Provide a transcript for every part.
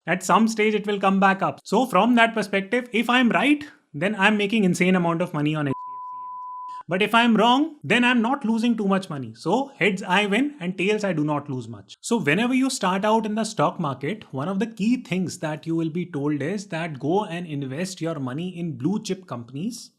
At some stage, it will come back up. So from that perspective, if I'm right, then I'm making insane amount of money on it. But if I'm wrong, then I'm not losing too much money. So heads I win and tails I do not lose much. So whenever you start out in the stock market, one of the key things that you will be told is that go and invest your money in blue chip companies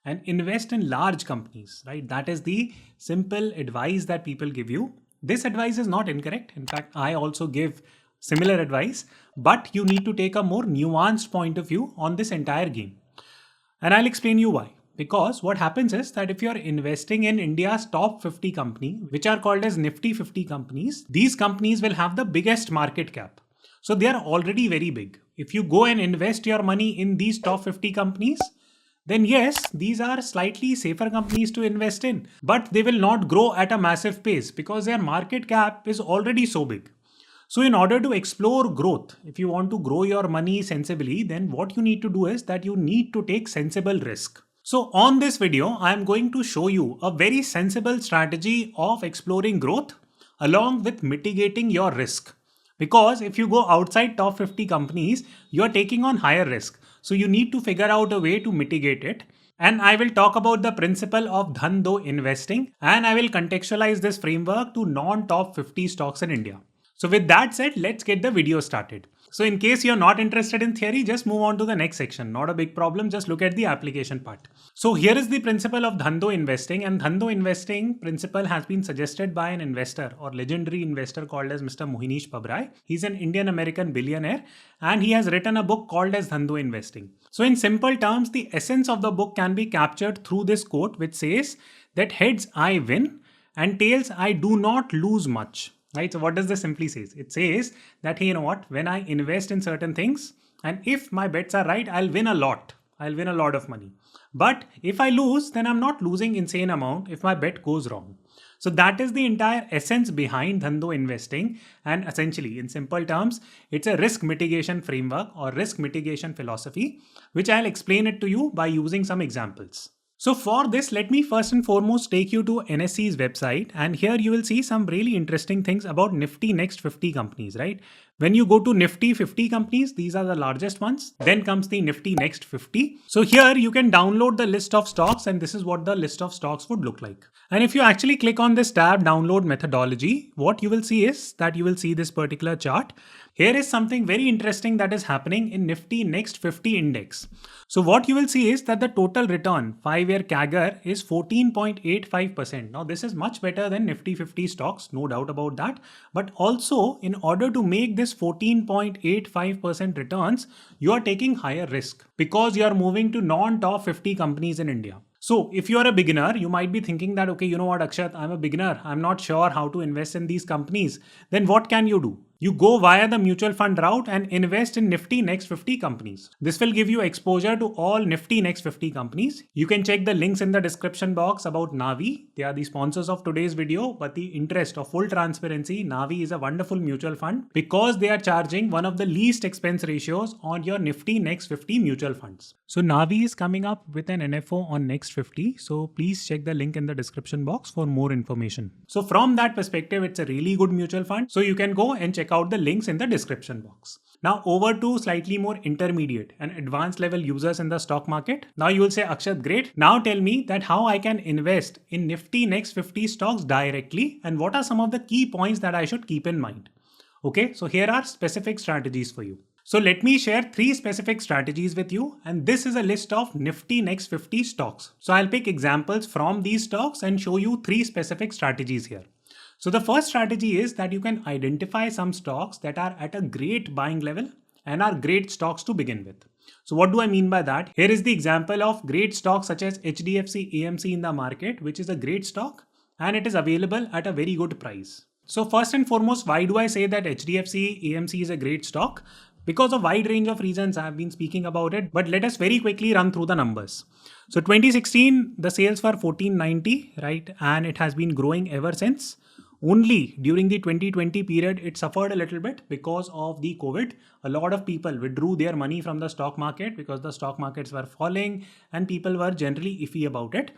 and invest in large companies, right? That is the simple advice that people give you. This advice is not incorrect. In fact, I also give similar advice, but you need to take a more nuanced point of view on this entire game. And I'll explain you why. Because what happens is that if you're investing in India's top 50 company, which are called as Nifty 50 companies, these companies will have the biggest market cap. So they are already very big. If you go and invest your money in these top 50 companies, then yes, these are slightly safer companies to invest in, but they will not grow at a massive pace because their market cap is already so big. So in order to explore growth, if you want to grow your money sensibly, then what you need to do is that you need to take sensible risk. So on this video, I am going to show you a very sensible strategy of exploring growth along with mitigating your risk. Because if you go outside top 50 companies, you are taking on higher risk. So you need to figure out a way to mitigate it. And I will talk about the principle of Dhando investing, and I will contextualize this framework to non-top 50 stocks in India. So with that said, let's get the video started. So in case you're not interested in theory, just move on to the next section. Not a big problem. Just look at the application part. So here is the principle of Dhando investing, and Dhando investing principle has been suggested by an investor or legendary investor called as Mr. Mohinish Pabrai. He's an Indian American billionaire and he has written a book called as Dhando Investing. So in simple terms, the essence of the book can be captured through this quote, which says that heads I win and tails I do not lose much. Right? So what does this simply say? It says that, hey, you know what, when I invest in certain things and if my bets are right, I'll win a lot. I'll win a lot of money. But if I lose, then I'm not losing insane amount if my bet goes wrong. So that is the entire essence behind Dhando investing. And essentially, in simple terms, it's a risk mitigation framework or risk mitigation philosophy, which I'll explain it to you by using some examples. So for this, let me first and foremost take you to NSE's website, and here you will see some really interesting things about Nifty Next 50 companies, right? When you go to Nifty 50 companies, these are the largest ones. Then comes the Nifty Next 50. So here you can download the list of stocks, and this is what the list of stocks would look like. And if you actually click on this tab, download methodology, what you will see is that you will see this particular chart. Here is something very interesting that is happening in Nifty Next 50 index. So what you will see is that the total return 5-year CAGR is 14.85%. Now this is much better than Nifty 50 stocks, no doubt about that. But also in order to make this 14.85% returns, you are taking higher risk because you are moving to non-top 50 companies in India. So if you are a beginner, you might be thinking that, okay, you know what, Akshat, I'm a beginner. I'm not sure how to invest in these companies. Then what can you do? You go via the mutual fund route and invest in Nifty Next 50 companies. This will give you exposure to all Nifty Next 50 companies. You can check the links in the description box about Navi. They are the sponsors of today's video, but the interest of full transparency, Navi is a wonderful mutual fund because they are charging one of the least expense ratios on your Nifty Next 50 mutual funds. So Navi is coming up with an NFO on Next 50. So please check the link in the description box for more information. So from that perspective, it's a really good mutual fund. So you can go and check out the links in the description box. Now over to slightly more intermediate and advanced level users in the stock market. Now you will say, Akshat, great. Now tell me that how I can invest in Nifty Next 50 stocks directly and what are some of the key points that I should keep in mind. Okay, so here are specific strategies for you. So let me share 3 specific strategies with you, and this is a list of Nifty Next 50 stocks. So I'll pick examples from these stocks and show you 3 specific strategies here. So the first strategy is that you can identify some stocks that are at a great buying level and are great stocks to begin with. So what do I mean by that? Here is the example of great stocks such as HDFC AMC in the market, which is a great stock and it is available at a very good price. So first and foremost, why do I say that HDFC AMC is a great stock? Because of a wide range of reasons, I have been speaking about it, but let us very quickly run through the numbers. So 2016, the sales were 1490, right? And it has been growing ever since. Only during the 2020 period, it suffered a little bit because of the COVID. A lot of people withdrew their money from the stock market because the stock markets were falling and people were generally iffy about it.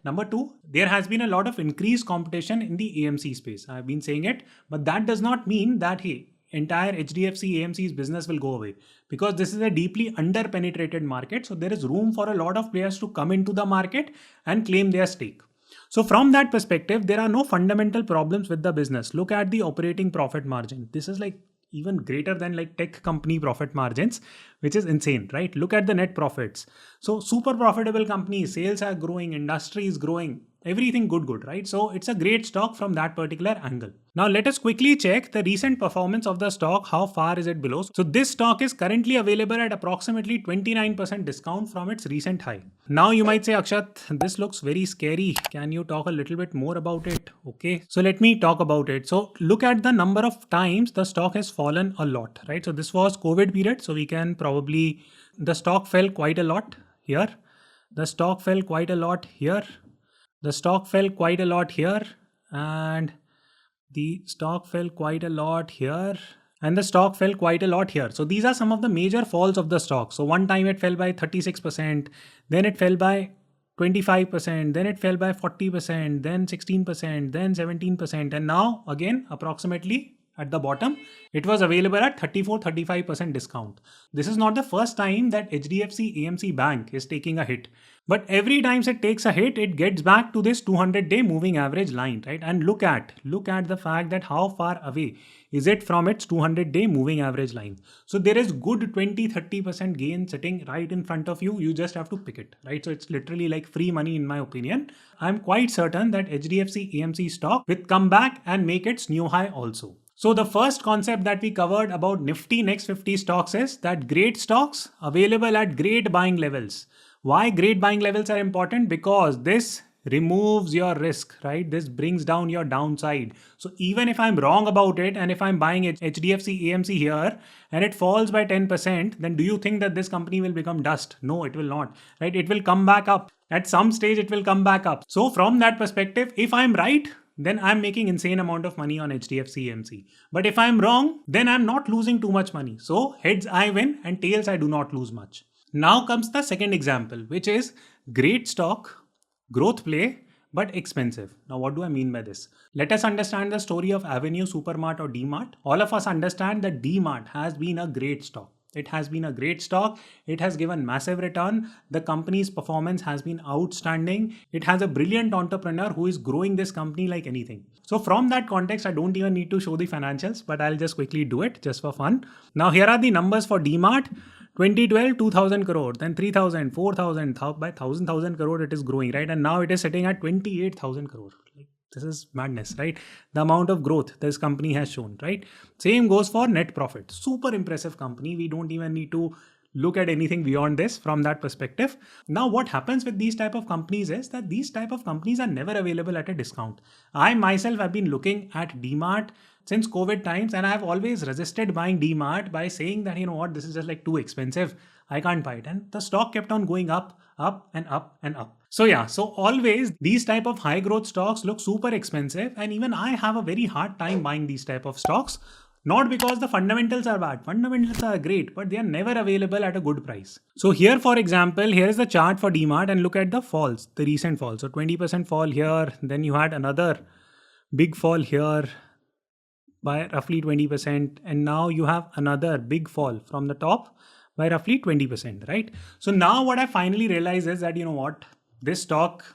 Number 2, there has been a lot of increased competition in the AMC space. I've been saying it, but that does not mean that, hey, entire HDFC AMC's business will go away, because this is a deeply under-penetrated market. So there is room for a lot of players to come into the market and claim their stake. So from that perspective, there are no fundamental problems with the business. Look at the operating profit margin. This is like even greater than like tech company profit margins, which is insane, right? Look at the net profits. So super profitable companies, sales are growing, industry is growing, everything good, right? So it's a great stock from that particular angle. Now let us quickly check the recent performance of the stock. How far is it below? So this stock is currently available at approximately 29% discount from its recent high. Now you might say, Akshat, this looks very scary. Can you talk a little bit more about it? Okay, so let me talk about it. So look at the number of times the stock has fallen a lot, right? So this was COVID period. So we can probably, the stock fell quite a lot here. The stock fell quite a lot here. The stock fell quite a lot here, and the stock fell quite a lot here, and the stock fell quite a lot here. So these are some of the major falls of the stock. So one time it fell by 36%, then it fell by 25%, then it fell by 40%, then 16%, then 17%, and now again approximately at the bottom, it was available at 34-35% discount. This is not the first time that HDFC AMC Bank is taking a hit. But every time it takes a hit, it gets back to this 200-day moving average line, right? And look at the fact that how far away is it from its 200-day moving average line. So there is good 20-30% gain sitting right in front of you. You just have to pick it, right? So it's literally like free money in my opinion. I'm quite certain that HDFC AMC stock will come back and make its new high also. So the first concept that we covered about Nifty Next 50 stocks is that great stocks available at great buying levels. Why great buying levels are important? Because this removes your risk, right? This brings down your downside. So even if I'm wrong about it, and if I'm buying HDFC AMC here and it falls by 10%, then do you think that this company will become dust? No, it will not, right? It will come back up. At some stage, it will come back up. So from that perspective, if I'm right, then I'm making insane amount of money on HDFC AMC. But if I'm wrong, then I'm not losing too much money. So heads I win and tails I do not lose much. Now comes the second example, which is great stock, growth play, but expensive. Now what do I mean by this? Let us understand the story of Avenue Supermart or D-Mart. All of us understand that D-Mart has been a great stock. It has been a great stock. It has given massive return. The company's performance has been outstanding. It has a brilliant entrepreneur who is growing this company like anything. So from that context, I don't even need to show the financials, but I'll just quickly do it just for fun. Now here are the numbers for D-Mart. 2012, 2000 crore, then 3000, 4000, by 1000 crore it is growing, right? And now it is sitting at 28,000 crore. Like, this is madness, right? The amount of growth this company has shown, right? Same goes for net profit. Super impressive company. We don't even need to look at anything beyond this from that perspective. Now, what happens with these type of companies is that these type of companies are never available at a discount. I myself have been looking at D-Mart since COVID times, and I've always resisted buying D-Mart by saying that, you know what, this is just like too expensive. I can't buy it. And the stock kept on going up and up and up. So yeah, so always these type of high growth stocks look super expensive. And even I have a very hard time buying these type of stocks. Not because the fundamentals are bad. Fundamentals are great, but they are never available at a good price. So here, for example, here is the chart for D-Mart and look at the falls, the recent falls. So 20% fall here. Then you had another big fall here by roughly 20%. And now you have another big fall from the top by roughly 20%, right? So now what I finally realized is that, you know what, this stock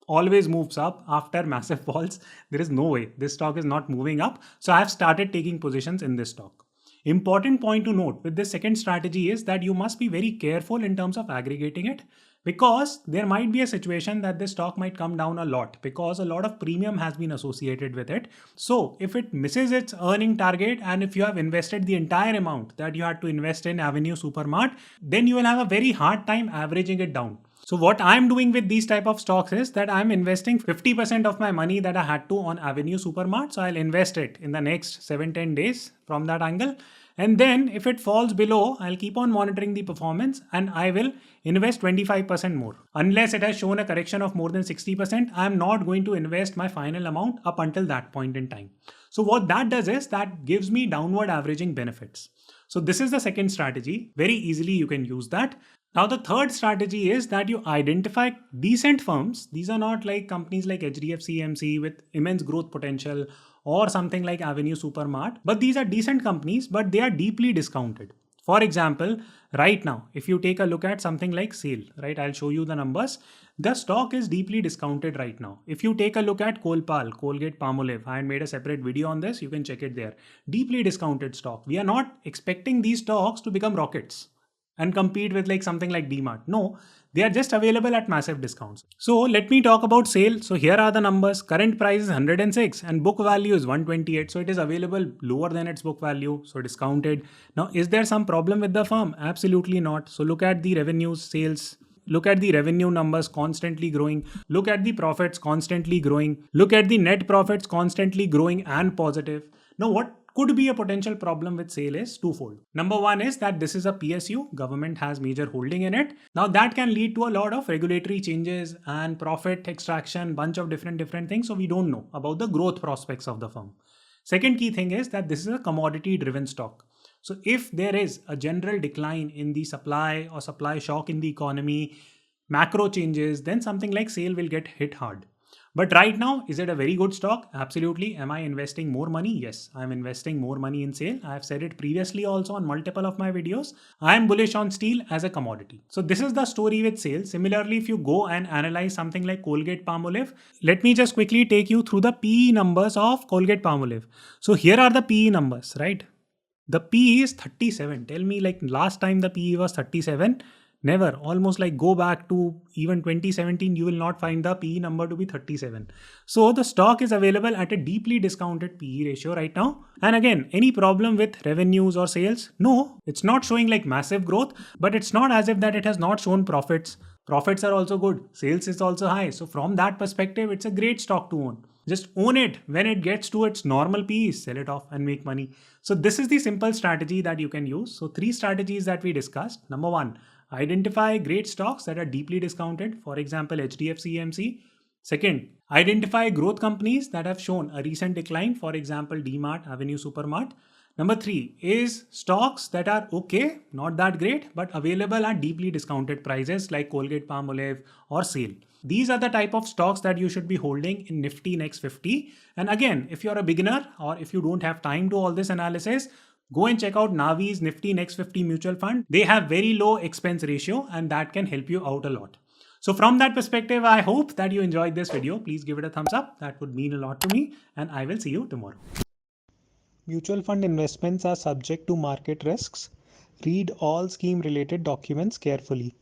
always moves up after massive falls. There is no way this stock is not moving up. So I have started taking positions in this stock. Important point to note with this second strategy is that you must be very careful in terms of aggregating it, because there might be a situation that this stock might come down a lot because a lot of premium has been associated with it. So if it misses its earning target, and if you have invested the entire amount that you had to invest in Avenue Supermart, then you will have a very hard time averaging it down. So what I'm doing with these type of stocks is that I'm investing 50% of my money that I had to on Avenue Supermart. So I'll invest it in the next 7-10 days from that angle. And then if it falls below, I'll keep on monitoring the performance and I will invest 25% more. Unless it has shown a correction of more than 60%, I'm not going to invest my final amount up until that point in time. So what that does is that gives me downward averaging benefits. So this is the second strategy. Very easily you can use that. Now the third strategy is that you identify decent firms. These are not like companies like HDFC AMC with immense growth potential, or something like Avenue Supermart. But these are decent companies, but they are deeply discounted. For example, right now, if you take a look at something like SAIL, right, I'll show you the numbers. The stock is deeply discounted right now. If you take a look at Colpal, Colgate Palmolive, I made a separate video on this. You can check it there. Deeply discounted stock. We are not expecting these stocks to become rockets and compete with like something like DMart. No, they are just available at massive discounts. So let me talk about SAIL. So here are the numbers. Current price is 106 and book value is 128. So it is available lower than its book value. So discounted. Now, is there some problem with the firm? Absolutely not. So look at the revenues, sales. Look at the revenue numbers constantly growing. Look at the profits constantly growing. Look at the net profits constantly growing and positive. Now, what could be a potential problem with SAIL is twofold. Number one is that this is a PSU, government has major holding in it. Now that can lead to a lot of regulatory changes and profit extraction, bunch of different things. So we don't know about the growth prospects of the firm. Second key thing is that this is a commodity driven stock. So if there is a general decline in the supply or supply shock in the economy, macro changes, then something like SAIL will get hit hard. But right now, is it a very good stock? Absolutely. Am I investing more money? Yes, I'm investing more money in SAIL. I have said it previously also on multiple of my videos. I am bullish on steel as a commodity. So this is the story with SAIL. Similarly, if you go and analyze something like Colgate Palmolive, let me just quickly take you through the PE numbers of Colgate Palmolive. So here are the PE numbers, right? The PE is 37. Tell me, like last time the PE was 37. Never. Almost like go back to even 2017, you will not find the PE number to be 37. So the stock is available at a deeply discounted PE ratio right now. And again, any problem with revenues or sales? No, it's not showing like massive growth, but it's not as if that it has not shown profits. Profits are also good. Sales is also high. So from that perspective, it's a great stock to own. Just own it. When it gets to its normal PE, sell it off and make money. So this is the simple strategy that you can use. So 3 strategies that we discussed. Number 1, identify great stocks that are deeply discounted. For example, HDFC EMC. Second, identify growth companies that have shown a recent decline. For example, DMart, Avenue Supermart. Number 3 is stocks that are okay, not that great, but available at deeply discounted prices like Colgate Palmolive or SAIL. These are the type of stocks that you should be holding in Nifty Next 50. And again, if you're a beginner or if you don't have time to all this analysis, go and check out Navi's Nifty Next 50 mutual fund. They have very low expense ratio and that can help you out a lot. So from that perspective, I hope that you enjoyed this video. Please give it a thumbs up. That would mean a lot to me and I will see you tomorrow. Mutual fund investments are subject to market risks. Read all scheme related documents carefully.